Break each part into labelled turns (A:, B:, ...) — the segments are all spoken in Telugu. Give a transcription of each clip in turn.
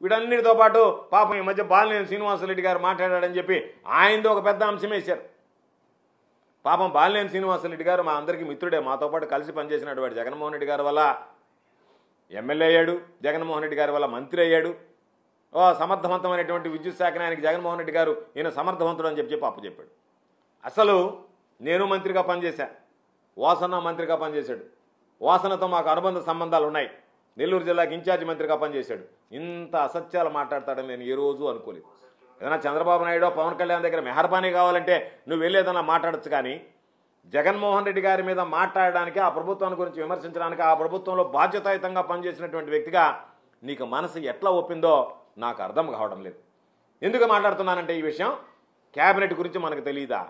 A: వీటన్నిటితో పాటు పాపం ఈ మధ్య బాలినేని శ్రీనివాసరెడ్డి గారు మాట్లాడాడని చెప్పి ఆయనతో ఒక పెద్ద అంశం వేశారు. పాపం బాలినేని శ్రీనివాసరెడ్డి గారు మా అందరికీ మిత్రుడే, మాతో పాటు కలిసి పనిచేసినటువంటి జగన్మోహన్ రెడ్డి గారి వల్ల ఎమ్మెల్యే అయ్యాడు, జగన్మోహన్ రెడ్డి గారి వల్ల మంత్రి అయ్యాడు. సమర్థవంతమైనటువంటి విద్యుత్ శాఖని ఆయనకి జగన్మోహన్ రెడ్డి గారు ఈయన సమర్థవంతుడు అని చెప్పి అప్పచెప్పాడు. అసలు నేను మంత్రిగా పనిచేశా, వాసన మంత్రిగా పనిచేశాడు, వాసనతో మాకు అనుబంధ సంబంధాలు ఉన్నాయి, నెల్లూరు జిల్లాకి ఇన్ఛార్జి మంత్రిగా పనిచేశాడు. ఇంత అసత్యాలు మాట్లాడతాడని నేను ఏ రోజు అనుకోలేదు. ఏదైనా చంద్రబాబు నాయుడు పవన్ కళ్యాణ్ దగ్గర మెహర్బానీ కావాలంటే నువ్వు వెళ్ళేదన్నా మాట్లాడచ్చు, కానీ జగన్మోహన్ రెడ్డి గారి మీద మాట్లాడడానికి, ఆ ప్రభుత్వాన్ని గురించి విమర్శించడానికి, ఆ ప్రభుత్వంలో బాధ్యతాయుతంగా పనిచేసినటువంటి వ్యక్తిగా నీకు మనసు ఎట్లా ఒప్పిందో నాకు అర్థం కావడం లేదు. ఎందుకు మాట్లాడుతున్నానంటే ఈ విషయం క్యాబినెట్ గురించి మనకు తెలియదా,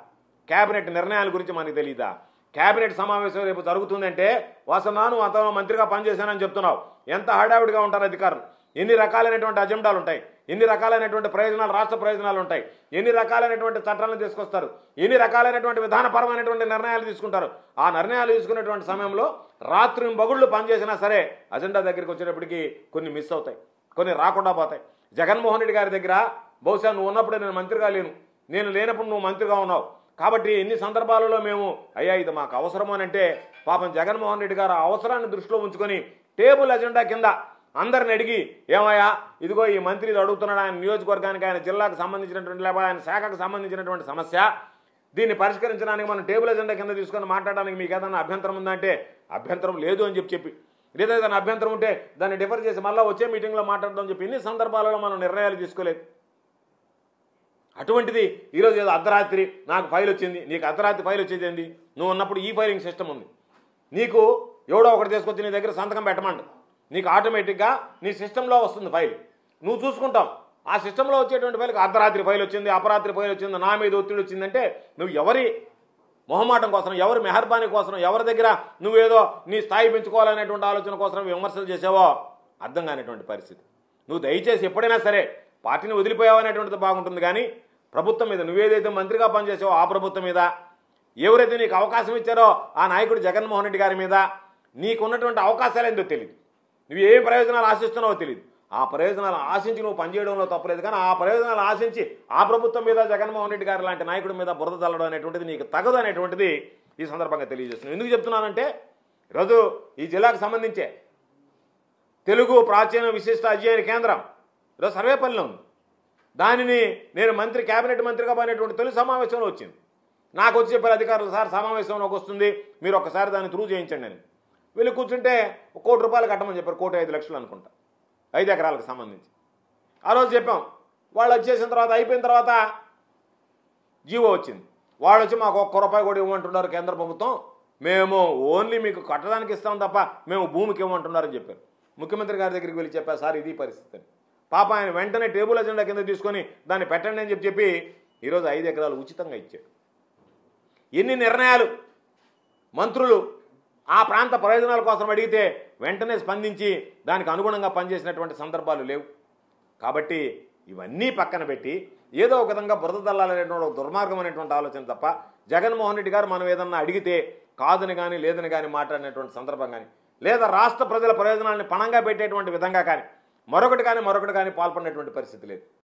A: క్యాబినెట్ నిర్ణయాల గురించి మనకు తెలియదా? క్యాబినెట్ సమావేశం రేపు జరుగుతుందంటే వాసనాను అతను మంత్రిగా పనిచేశానని చెప్తున్నావు. ఎంత హడావిడిగా ఉంటారు అధికారులు, ఎన్ని రకాలైనటువంటి అజెండాలు ఉంటాయి, ఎన్ని రకాలైనటువంటి ప్రయోజనాలు, రాష్ట్ర ప్రయోజనాలు ఉంటాయి, ఎన్ని రకాలైనటువంటి చట్టాలను తీసుకొస్తారు, ఎన్ని రకాలైనటువంటి విధానపరమైనటువంటి నిర్ణయాలు తీసుకుంటారు. ఆ నిర్ణయాలు తీసుకునేటువంటి సమయంలో రాత్రి బగుళ్ళు పనిచేసినా సరే అజెండా దగ్గరికి వచ్చేటప్పటికి కొన్ని మిస్ అవుతాయి, కొన్ని రాకుండా పోతాయి. జగన్మోహన్ రెడ్డి గారి దగ్గర బహుశా నువ్వు ఉన్నప్పుడే నేను మంత్రిగా లేను, నేను లేనప్పుడు నువ్వు మంత్రిగా ఉన్నావు కాబట్టి ఎన్ని సందర్భాలలో మేము అయ్యా ఇది మాకు అవసరము అని అంటే పాపం జగన్మోహన్ రెడ్డి గారు ఆ అవసరాన్ని దృష్టిలో ఉంచుకొని టేబుల్ అజెండా కింద అందరిని అడిగి ఏమయ్యా ఇదిగో ఈ మంత్రి అడుగుతున్నాడు, ఆయన నియోజకవర్గానికి, ఆయన జిల్లాకు సంబంధించినటువంటి లేకపోతే ఆయన శాఖకు సంబంధించినటువంటి సమస్య, దీన్ని పరిష్కరించడానికి మనం టేబుల్ అజెండా కింద తీసుకొని మాట్లాడడానికి మీకు ఏదైనా అభ్యంతరం ఉందంటే అభ్యంతరం లేదు అని చెప్పి లేదా ఏదైనా అభ్యంతరం ఉంటే దాన్ని డిఫర్ చేసి మళ్ళీ వచ్చే మీటింగ్లో మాట్లాడడం చెప్పి ఎన్ని సందర్భాలలో మనం నిర్ణయాలు తీసుకోలేదు. అటువంటిది ఈరోజు ఏదో అర్ధరాత్రి నాకు ఫైల్ వచ్చింది, నీకు అర్ధరాత్రి ఫైల్ వచ్చేది ఏంది? నువ్వు ఉన్నప్పుడు ఈ ఫైలింగ్ సిస్టమ్ ఉంది, నీకు ఎవడో ఒకటి తీసుకొచ్చి నీ దగ్గర సంతకం పెట్టమంట, నీకు ఆటోమేటిక్గా నీ సిస్టంలో వస్తుంది ఫైల్, నువ్వు చూసుకుంటావు. ఆ సిస్టంలో వచ్చేటువంటి ఫైల్కి అర్ధరాత్రి ఫైల్ వచ్చింది, అపరాత్రి ఫైల్ వచ్చింది, నా మీద ఒత్తిడి వచ్చిందంటే నువ్వు ఎవరి మొహమాటం కోసం, ఎవరి మెహర్బానీ కోసం, ఎవరి దగ్గర నువ్వేదో నీ స్థాయి పెంచుకోవాలనేటువంటి ఆలోచన కోసం విమర్శలు చేసావో అర్థం కానిటువంటి పరిస్థితి. నువ్వు దయచేసి ఎప్పుడైనా సరే పార్టీని వదిలిపోయావు అనేటువంటిది బాగుంటుంది, కానీ ప్రభుత్వం మీద నువ్వేదైతే మంత్రిగా పనిచేసావో ఆ ప్రభుత్వం మీద, ఎవరైతే నీకు అవకాశం ఇచ్చారో ఆ నాయకుడు జగన్మోహన్ రెడ్డి గారి మీద నీకున్నటువంటి అవకాశాలు ఏందో తెలియదు, నువ్వు ఏ ప్రయోజనాలు ఆశిస్తున్నావో తెలియదు. ఆ ప్రయోజనాలు ఆశించి నువ్వు పనిచేయడంలో తప్పలేదు, కానీ ఆ ప్రయోజనాలు ఆశించి ఆ ప్రభుత్వం మీద, జగన్మోహన్ రెడ్డి గారి లాంటి నాయకుడి మీద బురద చల్లడం అనేటువంటిది నీకు తగదు అనేటువంటిది ఈ సందర్భంగా తెలియజేస్తున్నాను. ఎందుకు చెప్తున్నానంటే ఈరోజు ఈ జిల్లాకు సంబంధించే తెలుగు ప్రాచీన విశిష్ట అధ్యయన కేంద్రం ఈరోజు సర్వేపల్లిలో ఉంది. దానిని నేను క్యాబినెట్ మంత్రిగా పోయినటువంటి తొలి సమావేశంలో వచ్చింది. నాకు వచ్చి చెప్పారు అధికారులు, సార్ సమావేశంలోకి వస్తుంది, మీరు ఒక్కసారి దాన్ని త్రూ చేయించండి అని. వెళ్ళి కూర్చుంటే ₹1 కోటి కట్టమని చెప్పారు, 1,05,00,000 అనుకుంటా, 5 ఎకరాలకు సంబంధించి. ఆ రోజు చెప్పాం, వాళ్ళు వచ్చేసిన తర్వాత అయిపోయిన తర్వాత జీవో వచ్చింది, వాళ్ళు వచ్చి మాకు ₹1 కూడా ఇవ్వమంటున్నారు కేంద్ర ప్రభుత్వం, మేము ఓన్లీ మీకు కట్టడానికి ఇస్తాం తప్ప మేము భూమికి ఇవ్వమంటున్నారని చెప్పారు. ముఖ్యమంత్రి గారి దగ్గరికి వెళ్ళి చెప్పారు, సార్ ఇది పరిస్థితి అని. పాప ఆయన వెంటనే టేబుల్ అజెండా కింద తీసుకొని దాన్ని పెట్టండి అని చెప్పి ఈరోజు 5 ఎకరాలు ఉచితంగా ఇచ్చాడు. ఎన్ని నిర్ణయాలు మంత్రులు ఆ ప్రాంత ప్రయోజనాల కోసం అడిగితే వెంటనే స్పందించి దానికి అనుగుణంగా పనిచేసినటువంటి సందర్భాలు లేవు. కాబట్టి ఇవన్నీ పక్కన పెట్టి ఏదో ఒక విధంగా బురద దల్లాలనేటువంటి ఒక దుర్మార్గమైనటువంటి ఆలోచన తప్ప జగన్మోహన్ రెడ్డి గారు మనం ఏదన్నా అడిగితే కాదని కానీ లేదని కానీ మాట్లాడినటువంటి సందర్భం కానీ, లేదా రాష్ట్ర ప్రజల ప్రయోజనాలను పణంగా పెట్టేటువంటి విధంగా కానీ మరొకటి కానీ పాల్పడినటువంటి పరిస్థితి లేదు.